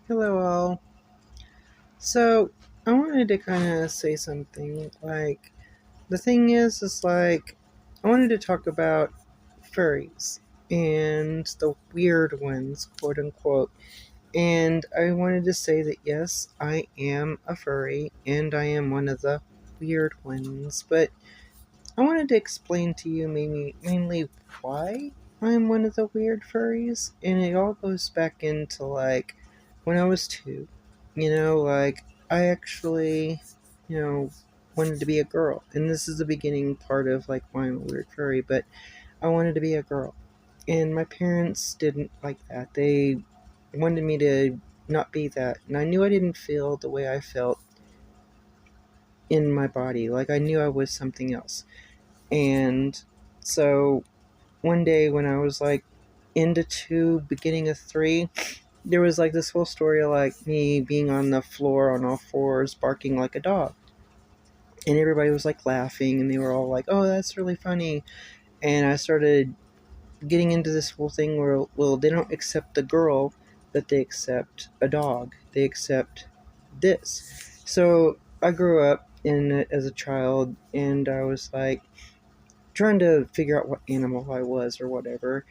Hello, all. So, I wanted to kind of say something. The thing is I wanted to talk about furries and the weird ones, quote unquote. And I wanted to say that yes, I am a furry and I am one of the weird ones. But I wanted to explain to you mainly why I'm one of the weird furries. And it all goes back into when I was two. I actually, you know, wanted to be a girl. And this is the beginning part of why I'm a weird furry, but I wanted to be a girl. And my parents didn't like that. They wanted me to not be that. And I knew I didn't feel the way I felt in my body. Like I knew I was something else. And so one day when I was into two, beginning of three, there was this whole story of me being on the floor on all fours, barking like a dog. And everybody was laughing and they were all like, oh, that's really funny. And I started getting into this whole thing where, well, they don't accept the girl, but they accept a dog. They accept this. So I grew up in it as a child and I was trying to figure out what animal I was or whatever.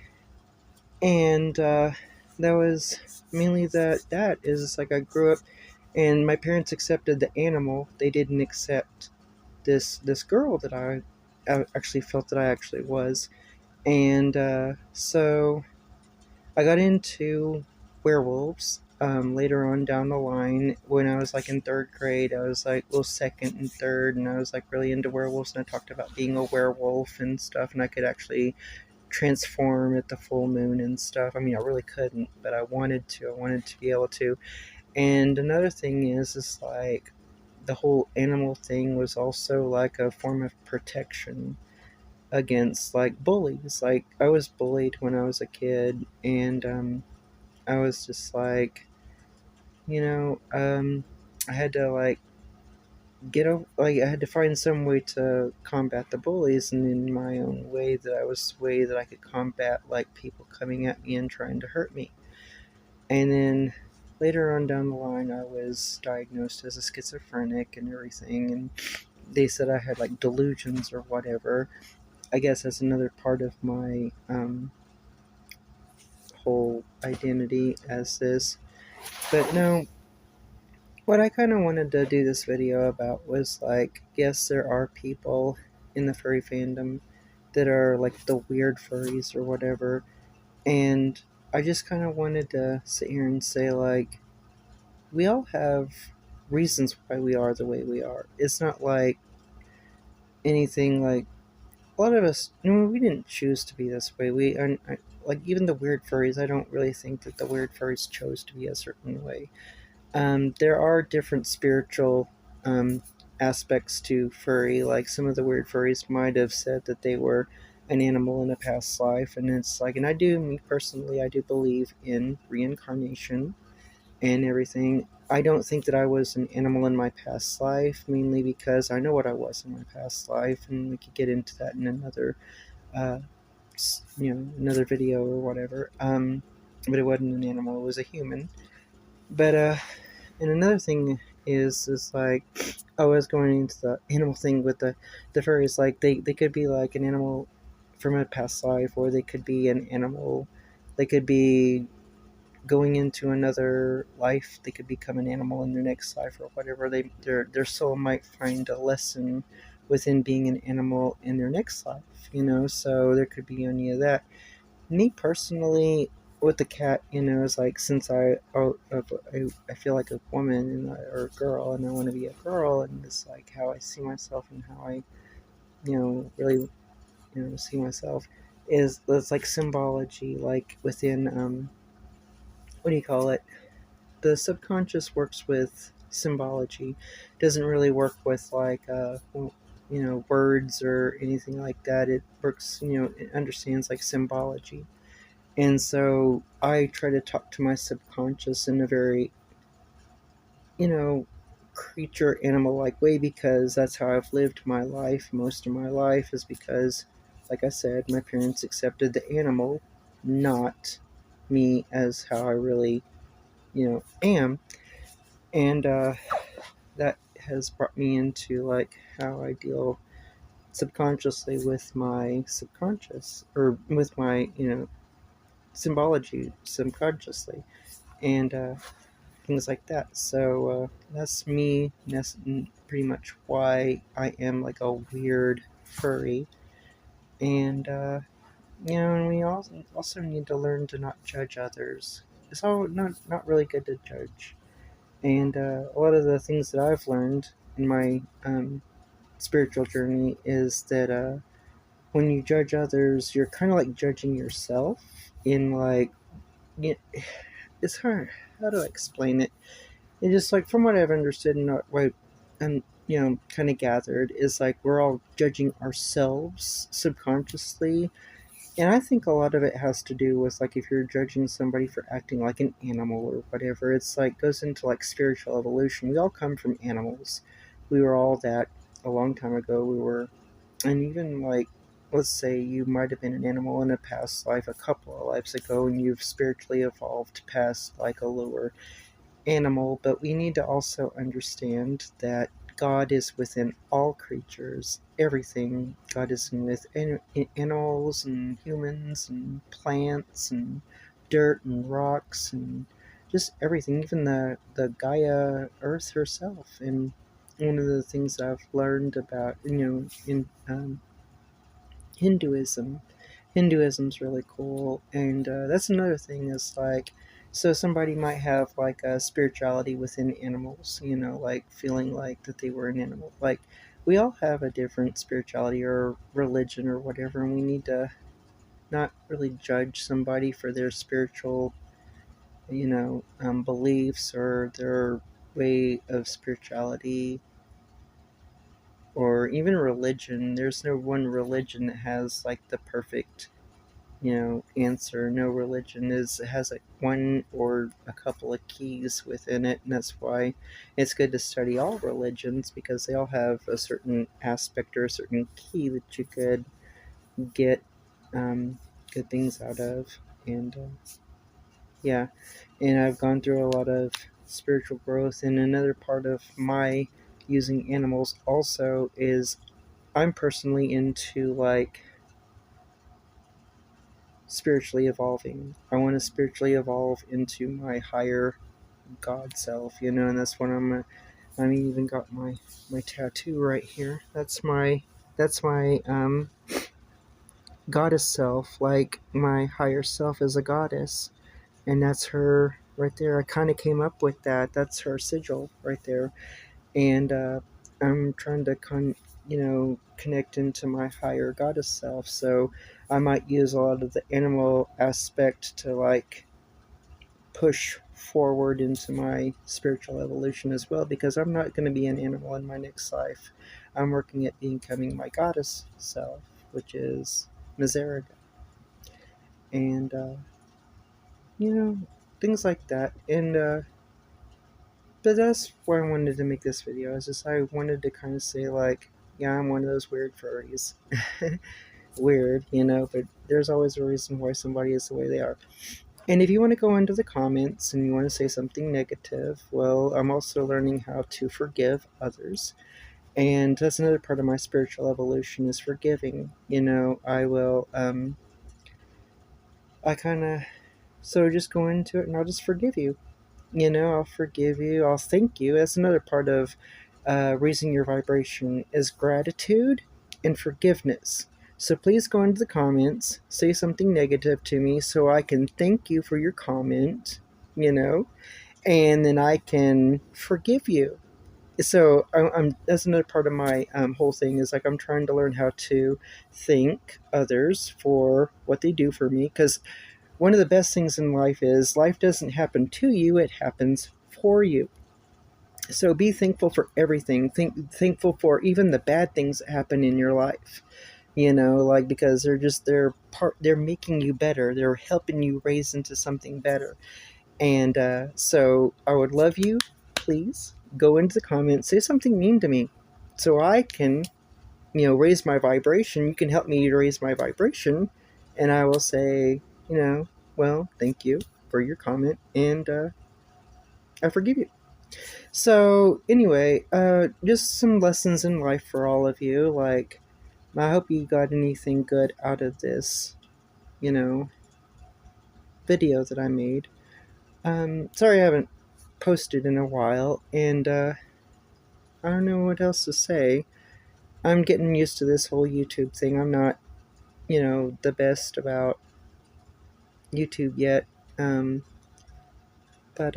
And that was mainly that is I grew up and my parents accepted the animal. They didn't accept this girl that I actually felt that I actually was. And so I got into werewolves later on down the line. When I was in third grade, I was well, second and third, and I was really into werewolves. And I talked about being a werewolf and stuff, and I could actually transform at the full moon and stuff. I mean, I really couldn't, but I wanted to. I wanted to be able to. And another thing is the whole animal thing was also a form of protection against bullies. I was bullied when I was a kid, and I was just you know, I had to I had to find some way to combat the bullies, and in my own way that I was way that I could combat people coming at me and trying to hurt me. And then later on down the line, I was diagnosed as a schizophrenic and everything, and they said I had delusions or whatever. I guess that's another part of my whole identity as this. But no, what I kind of wanted to do this video about was yes, there are people in the furry fandom that are the weird furries or whatever, and I just kind of wanted to sit here and say we all have reasons why we are the way we are. It's not anything a lot of us. No, we didn't choose to be this way. We are even the weird furries. I don't really think that the weird furries chose to be a certain way. There are different spiritual um, aspects to furry. Like some of the weird furries might have said that they were an animal in a past life, and it's and me personally, I do believe in reincarnation and everything. I don't think that I was an animal in my past life, mainly because I know what I was in my past life, and we could get into that in another, uh, another video or whatever. But it wasn't an animal; it was a human. But and another thing is I was going into the animal thing with the furries. They could be an animal from a past life, or they could be an animal. They could be going into another life. They could become an animal in their next life or whatever. Their soul might find a lesson within being an animal in their next life. So there could be any of that. Me personally, with the cat, is since I feel like a woman or a girl, and I want to be a girl, and it's how I see myself and how I really see myself is it's symbology, within what do you call it? The subconscious works with symbology. Doesn't really work with words or anything like that. It works, it understands symbology. And so I try to talk to my subconscious in a very, you know, creature animal like way, because that's how I've lived my life. Most of my life is because, like I said, my parents accepted the animal, not me as how I really am. And that has brought me into like how I deal subconsciously with my subconscious, or with my symbology subconsciously, and things like that. So that's me. That's pretty much why I am like a weird furry. And and we also need to learn to not judge others. It's all not really good to judge. And a lot of the things that I've learned in my spiritual journey is that when you judge others, you're kind of like judging yourself. In like, it's hard. How do I explain it? It's just like, from what I've understood and what and kind of gathered, is like we're all judging ourselves subconsciously. And I think a lot of it has to do with like if you're judging somebody for acting like an animal or whatever, it's like goes into like spiritual evolution. We all come from animals. We were all that a long time ago. We were, and even like, let's say you might have been an animal in a past life, a couple of lives ago, and you've spiritually evolved past like a lower animal. But we need to also understand that God is within all creatures, everything. God is with animals and humans and plants and dirt and rocks and just everything, even the Gaia Earth herself. And one of the things I've learned about, in Hinduism. Hinduism's really cool, and that's another thing. Is like, so somebody might have like a spirituality within animals, like feeling like that they were an animal. Like, we all have a different spirituality or religion or whatever, and we need to not really judge somebody for their spiritual, beliefs or their way of spirituality, or even religion. There's no one religion that has like the perfect answer. No religion has like one or a couple of keys within it, and that's why it's good to study all religions, because they all have a certain aspect or a certain key that you could get good things out of. And yeah, and I've gone through a lot of spiritual growth, and another part of my using animals also is I'm personally into like spiritually evolving. I want to spiritually evolve into my higher God self, and that's what I even got my tattoo right here. That's my goddess self. Like, my higher self is a goddess, and that's her right there. I kind of came up with that. That's her sigil right there, and I'm trying to connect into my higher goddess self. So I might use a lot of the animal aspect to like push forward into my spiritual evolution as well, because I'm not going to be an animal in my next life. I'm working at becoming my goddess self, which is Mizeriga. And you know things like that. And but that's why I wanted to make this video. Is just I wanted to kind of say like, yeah, I'm one of those weird furries. Weird, but there's always a reason why somebody is the way they are. And if you want to go into the comments and you want to say something negative, well, I'm also learning how to forgive others. And that's another part of my spiritual evolution, is forgiving. I will, I kind of, so just go into it and I'll just forgive you. I'll forgive you. I'll thank you. That's another part of raising your vibration, is gratitude and forgiveness. So please go into the comments, say something negative to me so I can thank you for your comment, and then I can forgive you. So I'm that's another part of my whole thing, is like I'm trying to learn how to thank others for what they do for me, because one of the best things in life doesn't happen to you, it happens for you. So be thankful for everything. Thankful for even the bad things that happen in your life. Like, because they're making you better. They're helping you raise into something better. And so I would love you. Please go into the comments, say something mean to me, so I can raise my vibration. You can help me to raise my vibration, and I will say, well, thank you for your comment, and I forgive you. So anyway, just some lessons in life for all of you. Like, I hope you got anything good out of this, you know, video that I made. Sorry I haven't posted in a while, and I don't know what else to say. I'm getting used to this whole YouTube thing. I'm not, the best about YouTube yet. Um, but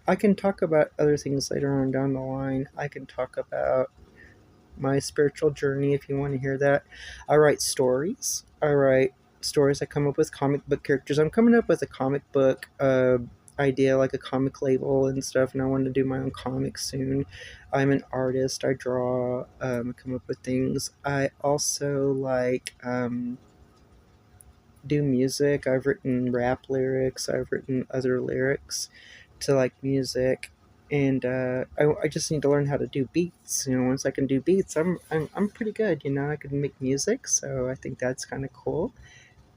I can talk about other things later on down the line. I can talk about my spiritual journey if you want to hear that. I write stories. I write stories. I come up with comic book characters. I'm coming up with a comic book idea, like a comic label and stuff, and I want to do my own comics soon. I'm an artist. I draw, come up with things. I also do music. I've written rap lyrics. I've written other lyrics to like music, and I just need to learn how to do beats. Once I can do beats, I'm pretty good. I can make music, so I think that's kind of cool.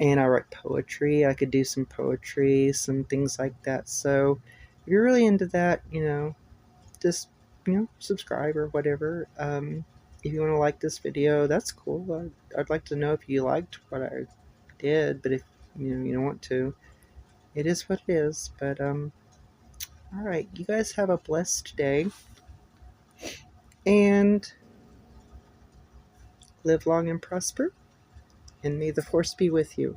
And I write poetry. I could do some poetry, some things like that. So if you're really into that, just subscribe or whatever. If you want to like this video, that's cool. I'd like to know if you liked what I did, but if you don't want to, it is what it is. But all right, you guys have a blessed day and live long and prosper, and may the force be with you.